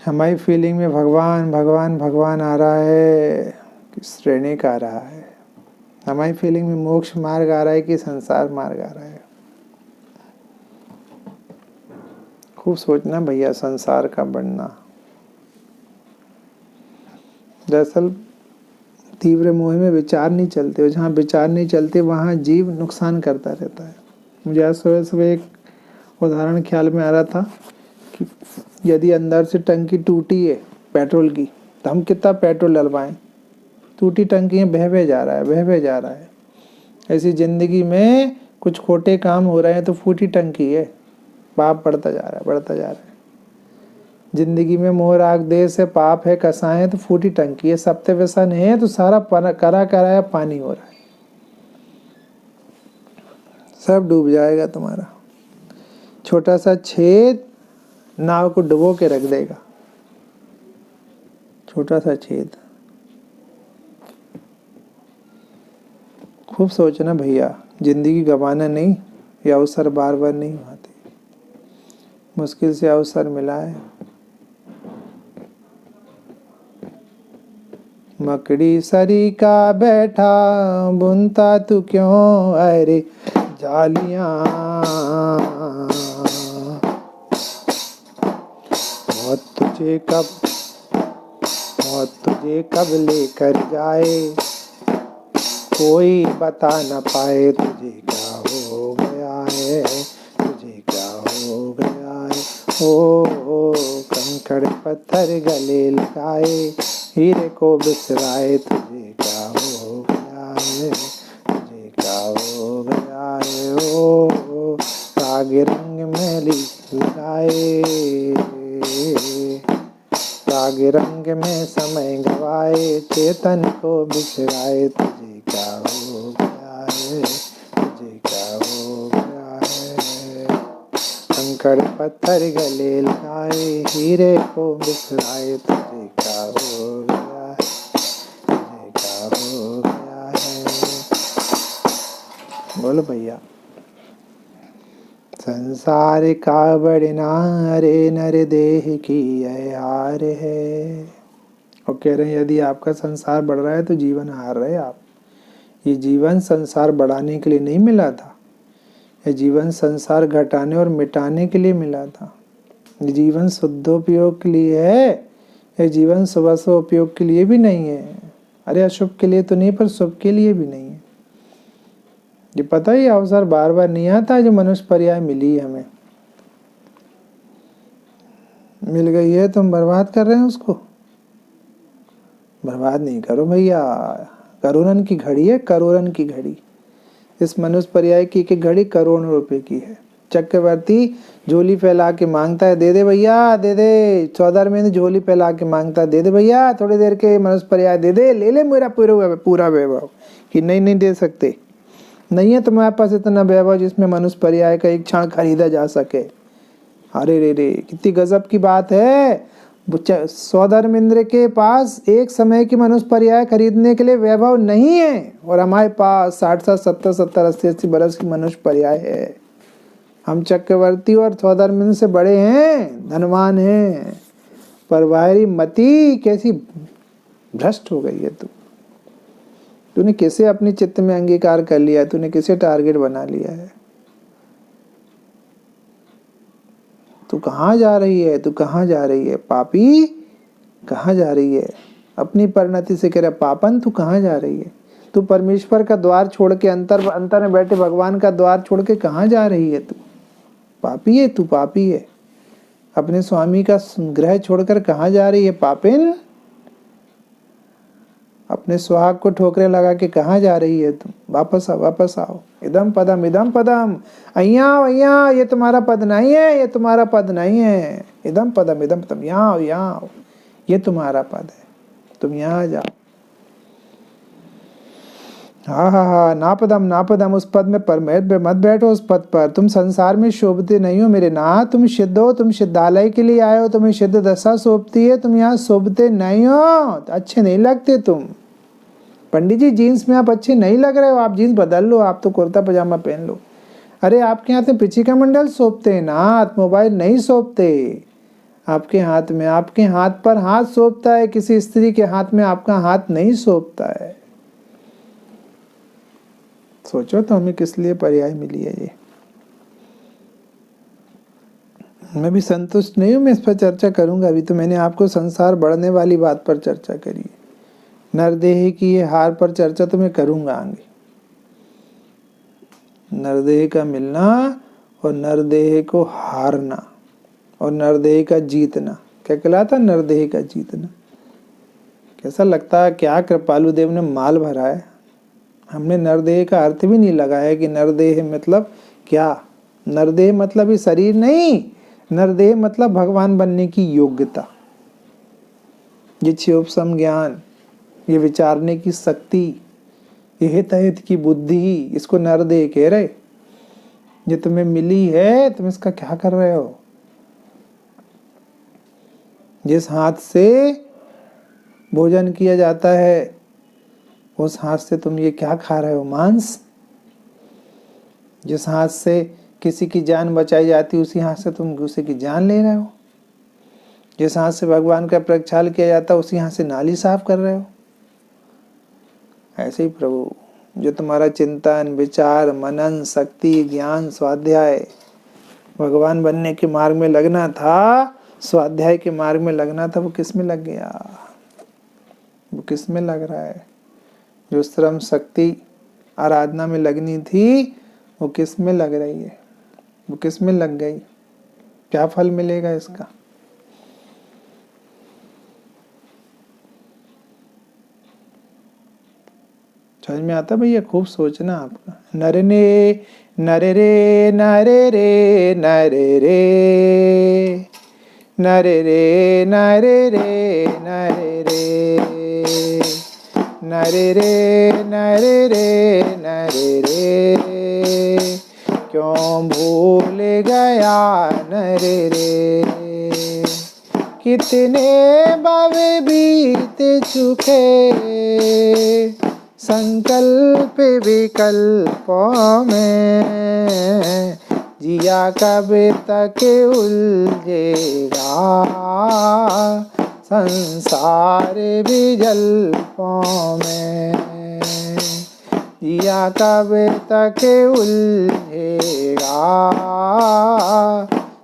Speaker 1: हमारी फीलिंग में भगवान भगवान भगवान आ रहा है कि श्रेणी का आ रहा है, हमारी फीलिंग में मोक्ष मार्ग आ रहा है कि संसार मार्ग आ रहा है। खूब सोचना भैया संसार का बढ़ना। दरअसल तीव्र मोह में विचार नहीं चलते, और जहाँ विचार नहीं चलते वहाँ जीव नुकसान करता रहता है। मुझे आज सुबह सुबह एक उदाहरण ख्याल में आ रहा था कि यदि अंदर से टंकी टूटी है पेट्रोल की, तो हम कितना पेट्रोल डलवाएं, टूटी टंकी में बह जा रहा है। ऐसी जिंदगी में कुछ खोटे काम हो रहे हैं तो फूटी टंकी है, पाप बढ़ता जा रहा है। जिंदगी में मोह राग देह से पाप है, कसाएं है तो फूटी टंकी है, सप्ते व्यसन है तो सारा करा कराया पानी हो रहा है, सब डूब जाएगा तुम्हारा। छोटा सा छेद नाव को डुबो के रख देगा, छोटा सा छेद। खूब सोचना भैया, जिंदगी गंवाना नहीं, ये अवसर बार बार नहीं आते, मुश्किल से अवसर मिला है। मकड़ी सरी का बैठा बुनता तू क्यों अरे जालियां, मौत तुझे कब लेकर जाए, कोई बता न पाए तुझे क्या हो गया है, तुझे क्या हो गया है। ओ कंकड़ पत्थर गले लगाए, हीरे को बिसराए, तुझे क्या हो गया है, तुझे क्या हो गया है। ओ राग रंग में लगाए, राग रंग में समय गवाए, चेतन को बिसराए, तुझे क्या हो गया है, तुझे क्या हो गया है। कंकड़ पत्थर गले लगाए, हीरे को बिसराए, तुझे क्या हो गया है, तुझे क्या हो गया है। बोलो भैया, संसार का बढ़ना अरे नर देह की यह हार है। और कह रहे हैं यदि आपका संसार बढ़ रहा है तो जीवन हार रहे आप। ये जीवन संसार बढ़ाने के लिए नहीं मिला था, ये जीवन संसार घटाने और मिटाने के लिए मिला था। ये जीवन शुद्धोपयोग के लिए है, ये जीवन शुभ उपयोग के लिए भी नहीं है। अरे अशुभ के लिए तो नहीं, पर शुभ के लिए भी नहीं है। ये पता ही अवसर बार बार नहीं आता, जो मनुष्य पर्याय मिली है हमें, मिल गई है तो हम बर्बाद कर रहे हैं उसको। बर्बाद नहीं करो भैया, करोड़न की घड़ी है, करोड़न की घड़ी। इस मनुष्य पर्याय की घड़ी करोड़ों रुपए की है। चक्रवर्ती झोली फैला के मांगता है, दे दे भैया दे दे। चौधर में झोली फैला के मांगता है, दे दे भैया थोड़ी देर के मनुष्य पर्याय दे दे, ले ले मेरा पूरा वैभव। कि नहीं दे सकते, नहीं है तुम्हारे पास इतना वैभव जिसमें मनुष्य पर्याय का एक क्षण खरीदा जा सके। अरे रे कितनी गजब की बात है। सौधर्मेंद्र के पास एक समय की मनुष्य पर्याय खरीदने के लिए वैभव नहीं है, और हमारे पास 60 70 70 80 80 बरस की मनुष्य पर्याय है। हम चक्रवर्ती और सौदामिनी से बड़े हैं, धनवान हैं, पर बाहरी मति कैसी भ्रष्ट हो गई है तू। तूने किसे अपनी चित्त में अंगीकार कर लिया, तूने किसे टारगेट बना लिया है? तू कहाँ जा रही है, तू कहाँ जा रही है पापी, कहाँ जा रही है? अपनी परिणति से कह रहा पापन, तू कहाँ जा रही है? तू परमेश्वर का द्वार छोड़ के, अंतर में बैठे भगवान का द्वार छोड़ के कहाँ जा रही है? तू पापी है, तू पापी है। अपने स्वामी का ग्रह छोड़कर कहाँ जा रही है पापिन? अपने सुहाग को ठोकरे लगा के कहाँ जा रही है तुम? वापस आओ, वापस आओ। इदम पदम, इदम पदम, अय्या, ये तुम्हारा पद नहीं है, ये तुम्हारा पद नहीं है। इदम पदम, इदम पदम, यहाँ आओ, यहाँ आओ, ये तुम्हारा पद है, तुम यहाँ जाओ। हाँ, नापदम, उस पद में मत बैठो, उस पद पर। तुम संसार में शोभते नहीं हो मेरे नाथ, तुम सिद्ध हो, तुम सिद्धालय के लिए आए हो, तुम्हें सिद्ध दशा शोभती है, तुम यहाँ शोभते नहीं हो, अच्छे नहीं लगते तुम। पंडित जी जीन्स में आप अच्छे नहीं लग रहे हो, आप जीन्स बदल लो, आप तो कुर्ता पजामा पहन लो। अरे आपके हाथ में पिछी का मंडल शोभते हैं नाथ, मोबाइल नहीं शोभते आपके हाथ में। आपके हाथ पर हाथ शोभता है, किसी स्त्री के हाथ में आपका हाथ नहीं शोभता है। सोचो तो हमें किस लिए पर्याय मिली है ये। मैं भी संतुष्ट नहीं हूं, मैं इस पर चर्चा करूंगा। अभी तो मैंने आपको संसार बढ़ने वाली बात पर चर्चा करी, नरदेह की ये हार पर चर्चा तो मैं करूंगा आगे। नरदेह का मिलना और नरदेह को हारना और नरदेह का जीतना, क्या कहलाता? नरदेह का जीतना। कैसा लगता है? क्या कृपालु देव ने माल भरा है। हमने नरदेह का अर्थ भी नहीं लगाया कि नरदेह मतलब क्या। नरदेह मतलब ये शरीर नहीं, नरदेह मतलब भगवान बनने की योग्यता, ये क्षोभसम ज्ञान, ये विचारने की शक्ति, ये हित की बुद्धि, इसको नरदेह कह रहे। ये तुम्हें मिली है, तुम इसका क्या कर रहे हो? जिस हाथ से भोजन किया जाता है उस हाथ से तुम ये क्या खा रहे हो? मांस। जिस हाथ से किसी की जान बचाई जाती उसी हाथ से तुम दूसरे की जान ले रहे हो। जिस हाथ से भगवान का प्रक्षाल किया जाता उसी हाथ से नाली साफ कर रहे हो। ऐसे ही प्रभु, जो तुम्हारा चिंतन, विचार, मनन, शक्ति, ज्ञान, स्वाध्याय भगवान बनने के मार्ग में लगना था, स्वाध्याय के मार्ग में लगना था, वो किस में लग गया? वो किस में लग रहा है? जो श्रम शक्ति आराधना में लगनी थी वो किस में लग रही है? वो किस में लग गई? क्या फल मिलेगा इसका? समझ में आता भैया? खूब सोचना आपका। नरे रे नरे रे नरे रे नरे रे नरे रे नरे रे नरे रे नरे रे नरे रे नरे रे, क्यों भूल गया नरे रे। कितने भव बीत चुके संकल्प विकल्पों में, जिया कब तक उलझेगा संसार विजल्पों में। जिया कब तक उलझेगा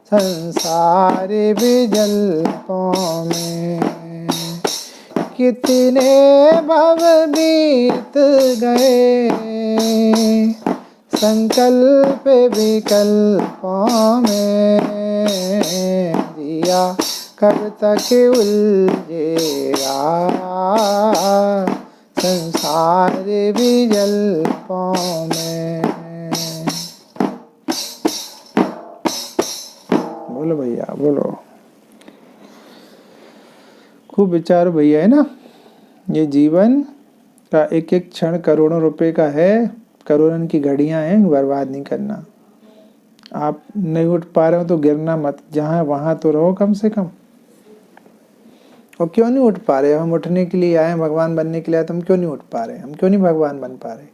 Speaker 1: संसार विजल्पों में। कितने भव बीत गए संकल्प विकल्पों में, जिया कब तक उलझेगा संसार विजल्पों में। बोलो भैया, बोलो। खूब विचार भैया, है ना। ये जीवन का एक एक क्षण करोड़ों रुपए का है, करोड़ों की घड़ियां हैं, बर्बाद नहीं करना। आप नहीं उठ पा रहे हो तो गिरना मत, जहाँ वहां तो रहो कम से कम। और क्यों नहीं उठ पा रहे? हम उठने के लिए आए, भगवान बनने के लिए आए, तो हम क्यों नहीं उठ पा रहे? हम क्यों नहीं भगवान बन पा रहे?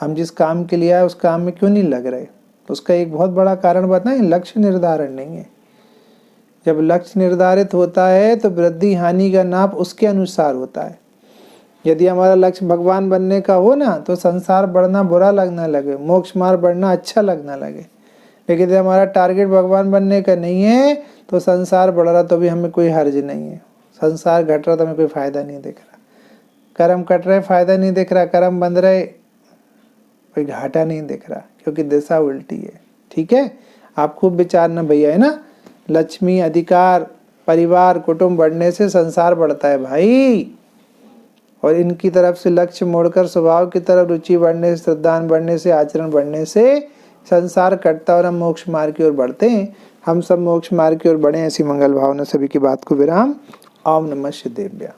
Speaker 1: हम जिस काम के लिए आए उस काम में क्यों नहीं लग रहे? उसका एक बहुत बड़ा कारण बताएं, लक्ष्य निर्धारण नहीं है। जब लक्ष्य निर्धारित होता है तो वृद्धि हानि का नाप उसके अनुसार होता है। यदि हमारा लक्ष्य भगवान बनने का हो ना तो संसार बढ़ना बुरा लगना लगे, मोक्ष मार्ग बढ़ना अच्छा लगना लगे। लेकिन यदि हमारा टारगेट भगवान बनने का नहीं है तो संसार बढ़ रहा तो भी हमें कोई हर्ज नहीं है, संसार घट रहा तो हमें कोई फायदा नहीं दिख रहा, कर्म कट रहे फायदा नहीं दिख रहा, कर्म बंध रहे कोई घाटा नहीं दिख रहा, क्योंकि दिशा उल्टी है। ठीक है, आप खूब विचारना भैया, है ना। लक्ष्मी, अधिकार, परिवार, कुटुंब बढ़ने से संसार बढ़ता है भाई, और इनकी तरफ से लक्ष्य मोड़कर स्वभाव की तरफ रुचि बढ़ने से, श्रद्धान बढ़ने से, आचरण बढ़ने से संसार कटता और हम मोक्ष मार्ग की ओर बढ़ते हैं। हम सब मोक्ष मार्ग की ओर बढ़े, ऐसी मंगल भावना सभी की बात को विराम। ओम नमः शिवाय।